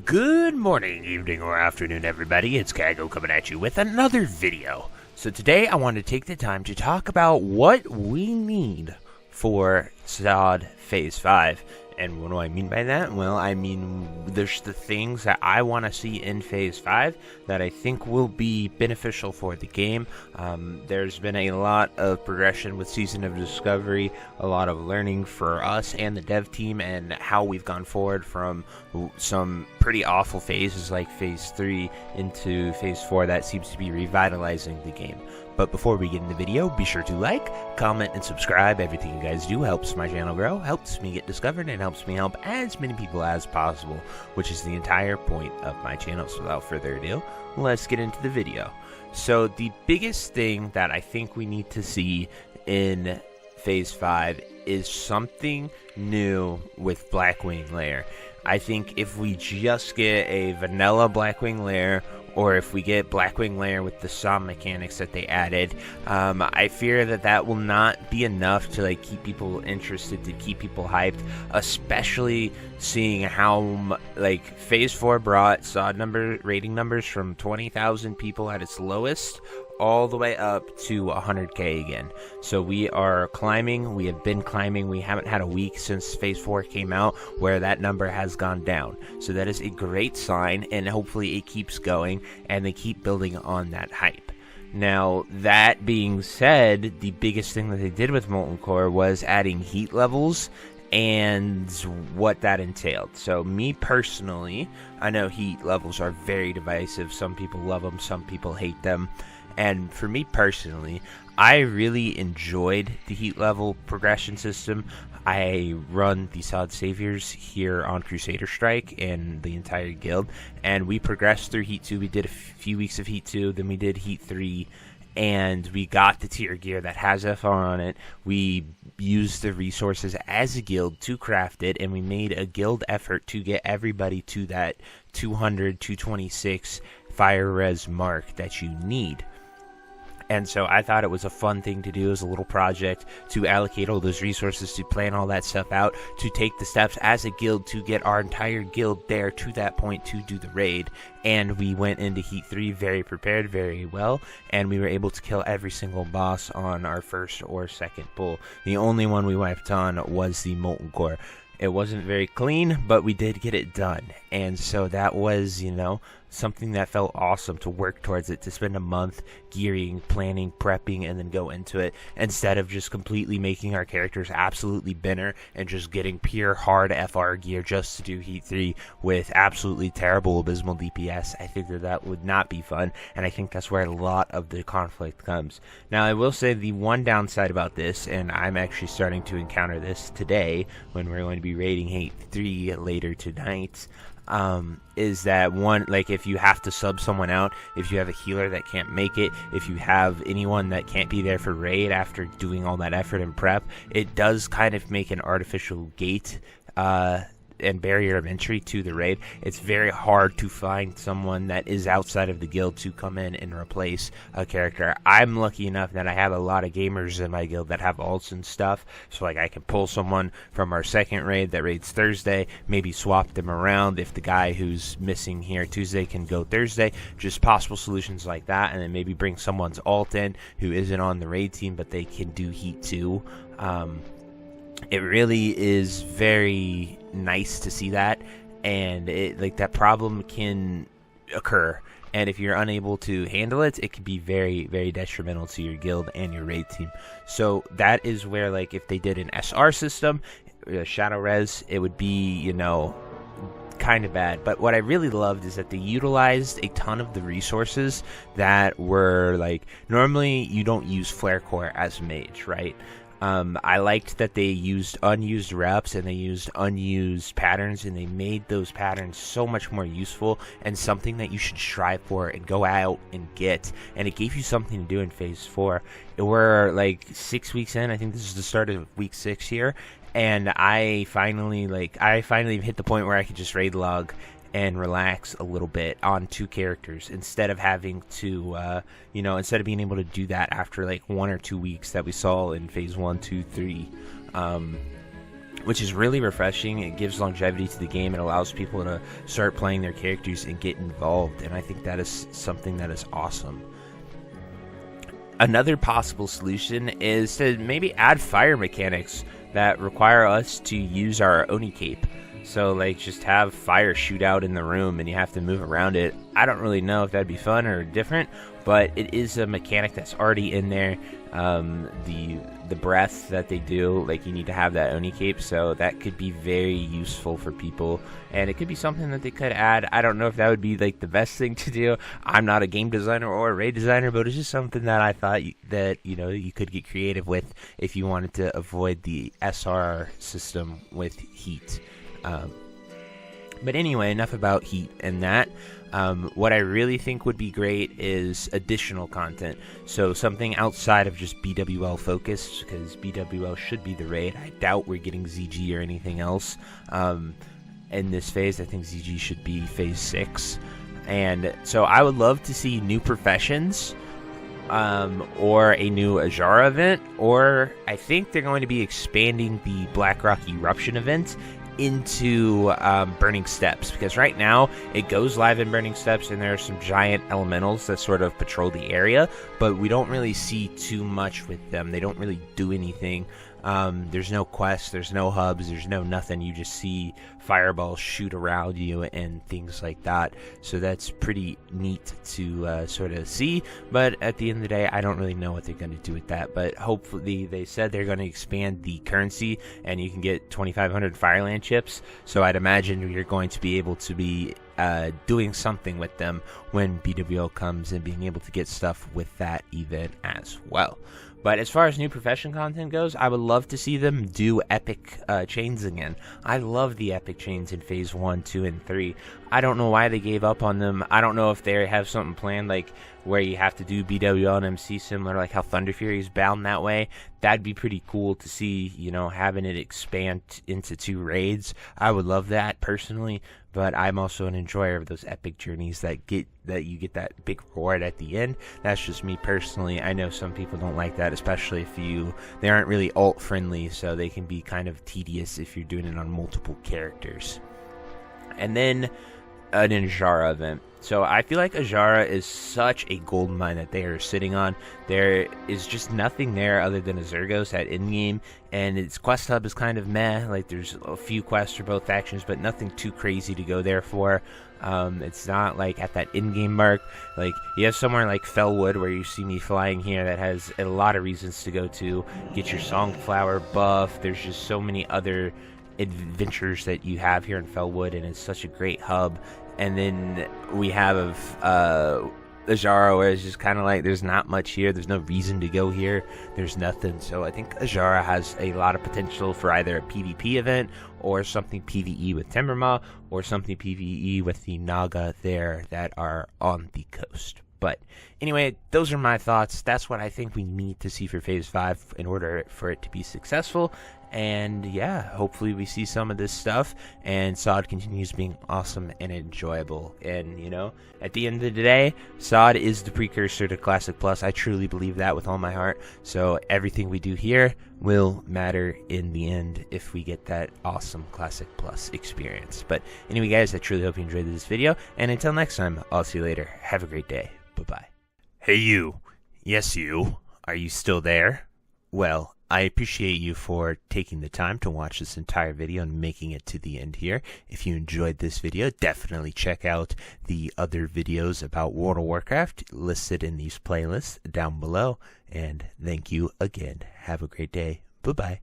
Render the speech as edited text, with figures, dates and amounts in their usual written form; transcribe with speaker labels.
Speaker 1: Good morning, evening, or afternoon, everybody. It's Kaghoe coming at you with another video. So today I want to take the time to talk about what we need for SoD Phase 5. And what do I mean by that? Well, I mean there's the things that I want to see in Phase 5 that I think will be beneficial for the game. There's been a lot of progression with Season of Discovery, a lot of learning for us and the dev team, and how we've gone forward from some pretty awful phases like Phase 3 into Phase 4 that seems to be revitalizing the game. But before we get in the video, be sure to like, comment, and subscribe. Everything you guys do helps my channel grow, helps me get discovered, and helps me help as many people as possible, which is the entire point of my channel. So without further ado, let's get into the video. So the biggest thing that I think we need to see in Phase 5 is something new with Blackwing Lair. I think if we just get a vanilla Blackwing Lair, or if we get Blackwing Lair with the SoD mechanics that they added, I fear that that will not be enough to keep people interested, to keep people hyped, especially seeing how Phase 4 brought SoD rating numbers from 20,000 people at its lowest all the way up to 100k again. So we are climbing, we have been climbing, we haven't had a week since Phase 4 came out where that number has gone down. So that is a great sign, and hopefully it keeps going and they keep building on that hype. Now, that being said, the biggest thing that they did with Molten Core was adding heat levels and what that entailed. So me personally, I know heat levels are very divisive. Some people love them, some people hate them. And for me personally, I really enjoyed the heat level progression system. I run the SoD Saviors here on Crusader Strike and the entire guild, and we progressed through Heat 2. We did a few weeks of Heat 2, then we did Heat 3, and we got the tier gear that has FR on it. We used the resources as a guild to craft it, and we made a guild effort to get everybody to that 200, 226 fire res mark that you need. And so I thought it was a fun thing to do as a little project, to allocate all those resources, to plan all that stuff out, to take the steps as a guild to get our entire guild there to that point to do the raid. And we went into Heat 3 very prepared, very well, and we were able to kill every single boss on our first or second pull. The only one we wiped on was the Molten Core. It wasn't very clean, but we did get it done. And so that was, something that felt awesome to work towards it, to spend a month gearing, planning, prepping, and then go into it, instead of just completely making our characters absolutely binner and just getting pure hard FR gear just to do Heat 3 with absolutely terrible, abysmal DPS. I think that would not be fun, and I think that's where a lot of the conflict comes. Now, I will say the one downside about this, and I'm actually starting to encounter this today when we're going to be raiding Heat 3 later tonight, is that one, if you have to sub someone out, if you have a healer that can't make it, if you have anyone that can't be there for raid after doing all that effort and prep, it does kind of make an artificial gate and barrier of entry to the raid. It's very hard to find someone that is outside of the guild to come in and replace a character. I'm lucky enough that I have a lot of gamers in my guild that have ults and stuff, so I can pull someone from our second raid that raids Thursday, maybe swap them around if the guy who's missing here Tuesday can go Thursday. Just possible solutions like that, and then maybe bring someone's ult in who isn't on the raid team but they can do Heat 2. It really is very nice to see that, and that problem can occur, and if you're unable to handle it, it can be very, very detrimental to your guild and your raid team. So that is where, if they did an SR system, Shadow Res, it would be, kind of bad. But what I really loved is that they utilized a ton of the resources that were, normally you don't use Flare Core as a mage, right? I liked that they used unused reps and they used unused patterns, and they made those patterns so much more useful and something that you should strive for and go out and get, and it gave you something to do in Phase 4. We're 6 weeks in. I think this is the start of week 6 here, and I finally hit the point where I could just raid log and relax a little bit on 2 characters instead of having to, instead of being able to do that after 1 or 2 weeks that we saw in Phase 1, 2, 3. which is really refreshing. It gives longevity to the game. It allows people to start playing their characters and get involved, and I think that is something that is awesome. Another possible solution is to maybe add fire mechanics that require us to use our Oni cape. So, like, just have fire shoot out in the room and you have to move around it. I don't really know if that'd be fun or different, but it is a mechanic that's already in there. The breath that they do, like, you need to have that Oni cape, so that could be very useful for people, and it could be something that they could add. I don't know if that would be, like, the best thing to do. I'm not a game designer or a raid designer, but it's just something that I thought that, you know, you could get creative with if you wanted to avoid the SR system with heat. But anyway, enough about heat and that. What I really think would be great is additional content. So something outside of just BWL focused, because BWL should be the raid. I doubt we're getting ZG or anything else in this phase. I think ZG should be phase 6. And so I would love to see new professions, or a new Ajara event, or I think they're going to be expanding the Blackrock Eruption event into Burning Steps, because right now it goes live in Burning Steps and there are some giant elementals that sort of patrol the area, but we don't really see too much with them. They don't really do anything. There's no quests, there's no hubs, there's no nothing. You just see fireballs shoot around you and things like that. So that's pretty neat to sort of see. But at the end of the day, I don't really know what they're going to do with that. But hopefully, they said they're going to expand the currency and you can get 2,500 Fireland chips. So I'd imagine you're going to be able to be doing something with them when BWL comes, and being able to get stuff with that event as well. But as far as new profession content goes, I would love to see them do epic chains again. I love the epic chains in phase 1, 2, and 3. I don't know why they gave up on them. I don't know if they have something planned, like where you have to do BWL and MC similar, like how Thunder Fury is bound that way. That'd be pretty cool to see, you know, having it expand into 2 raids. I would love that personally, but I'm also an enjoyer of those epic journeys that you get that big reward at the end. That's just me personally. I know some people don't like that, especially if they aren't really alt friendly, so they can be kind of tedious if you're doing it on multiple characters. And then an Ajara event. So I feel like Ajara is such a gold mine that they are sitting on. There is just nothing there other than a Zergos at in-game, and its quest hub is kind of meh. Like, there's a few quests for both factions, but nothing too crazy to go there for. It's not like at that in-game mark. Like, you have somewhere like Fellwood, where you see me flying here, that has a lot of reasons to go to. Get your Songflower buff. There's just so many other adventures that you have here in Fellwood, and it's such a great hub. And then we have Ajara, where it's just kind of like there's not much here. There's no reason to go here. There's nothing. So I think Ajara has a lot of potential for either a PvP event or something PvE with Timbermaw, or something PvE with the Naga there that are on the coast. But anyway, those are my thoughts. That's what I think we need to see for Phase 5 in order for it to be successful. And yeah, hopefully we see some of this stuff, and SoD continues being awesome and enjoyable. And, you know, at the end of the day, SoD is the precursor to Classic Plus. I truly believe that with all my heart. So everything we do here will matter in the end if we get that awesome Classic Plus experience. But anyway, guys, I truly hope you enjoyed this video. And until next time, I'll see you later. Have a great day. Bye-bye. Hey, you. Yes, you. Are you still there? Well, I appreciate you for taking the time to watch this entire video and making it to the end here. If you enjoyed this video, definitely check out the other videos about World of Warcraft listed in these playlists down below. And thank you again. Have a great day. Bye-bye.